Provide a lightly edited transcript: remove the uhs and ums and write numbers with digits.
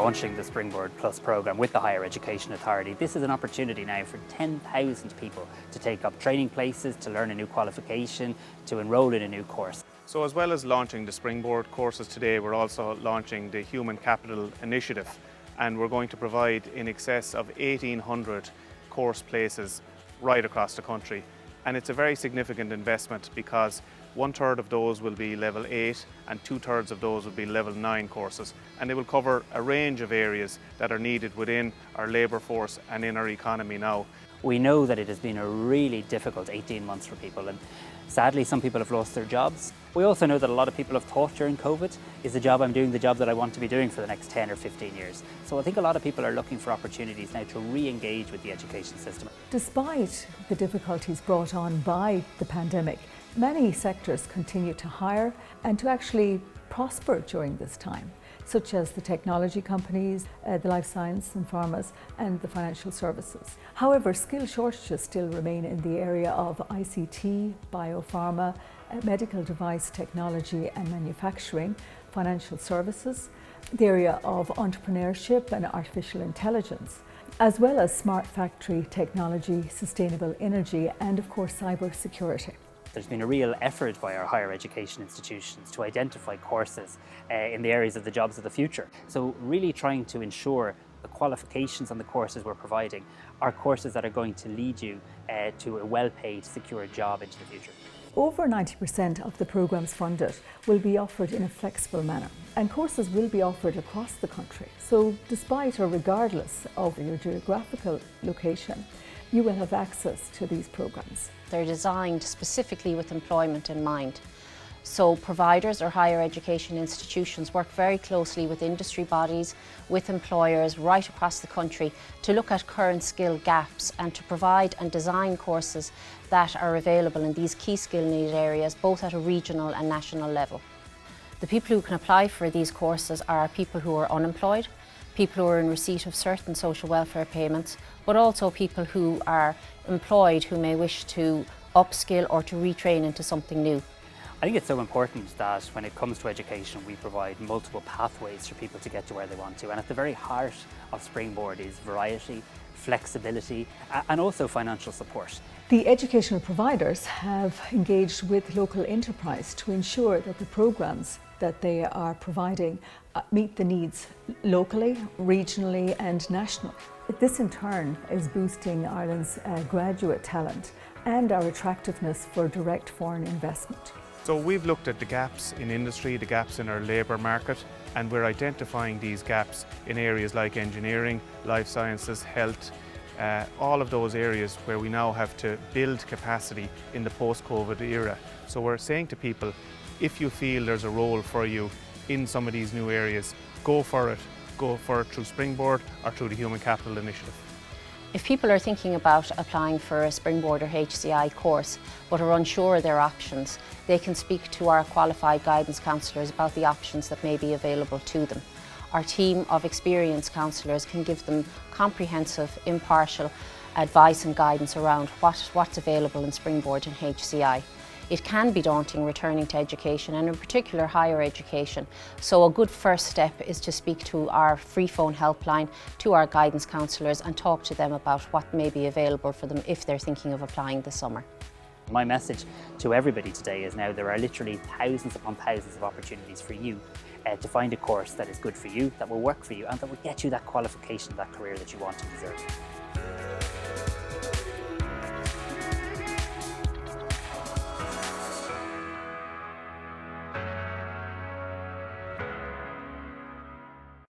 launching the Springboard Plus programme with the Higher Education Authority. This is an opportunity now for 10,000 people to take up training places, to learn a new qualification, to enrol in a new course. So as well as launching the Springboard courses today, we're also launching the Human Capital Initiative, and we're going to provide in excess of 1,800 course places right across the country. And it's a very significant investment because 1/3 of those will be level 8 and 2/3 of those will be level 9 courses, and they will cover a range of areas that are needed within our labour force and in our economy now. We know that it has been a really difficult 18 months for people, and sadly some people have lost their jobs. We also know that a lot of people have thought during COVID, is the job I'm doing the job that I want to be doing for the next 10 or 15 years? So I think a lot of people are looking for opportunities now to re-engage with the education system. Despite the difficulties brought on by the pandemic, many sectors continue to hire and to actually prosper during this time, such as the technology companies, the life science and pharmas, and the financial services. However, skill shortages still remain in the area of ICT, biopharma, medical device technology and manufacturing, financial services, the area of entrepreneurship and artificial intelligence, as well as smart factory technology, sustainable energy, and of course cyber security. There's been a real effort by our higher education institutions to identify courses in the areas of the jobs of the future. So really trying to ensure the qualifications on the courses we're providing are courses that are going to lead you to a well-paid, secure job into the future. Over 90% of the programmes funded will be offered in a flexible manner, and courses will be offered across the country. So despite or regardless of your geographical location, you will have access to these programmes. They're designed specifically with employment in mind. So providers or higher education institutions work very closely with industry bodies, with employers right across the country to look at current skill gaps and to provide and design courses that are available in these key skill need areas, both at a regional and national level. The people who can apply for these courses are people who are unemployed, people who are in receipt of certain social welfare payments, but also people who are employed who may wish to upskill or to retrain into something new. I think it's so important that when it comes to education, we provide multiple pathways for people to get to where they want to. And at the very heart of Springboard is variety, flexibility, and also financial support. The educational providers have engaged with local enterprise to ensure that the programmes that they are providing meet the needs locally, regionally and nationally. This in turn is boosting Ireland's graduate talent and our attractiveness for direct foreign investment. So we've looked at the gaps in industry, the gaps in our labour market, and we're identifying these gaps in areas like engineering, life sciences, health, all of those areas where we now have to build capacity in the post-COVID era. So we're saying to people, if you feel there's a role for you in some of these new areas, go for it. Go for it through Springboard or through the Human Capital Initiative. If people are thinking about applying for a Springboard or HCI course but are unsure of their options, they can speak to our qualified guidance counsellors about the options that may be available to them. Our team of experienced counsellors can give them comprehensive, impartial advice and guidance around what's available in Springboard and HCI. It can be daunting returning to education, and in particular higher education. So a good first step is to speak to our free phone helpline, to our guidance counsellors, and talk to them about what may be available for them if they're thinking of applying this summer. My message to everybody today is now there are literally thousands upon thousands of opportunities for you to find a course that is good for you, that will work for you, and that will get you that qualification, that career that you want and deserve.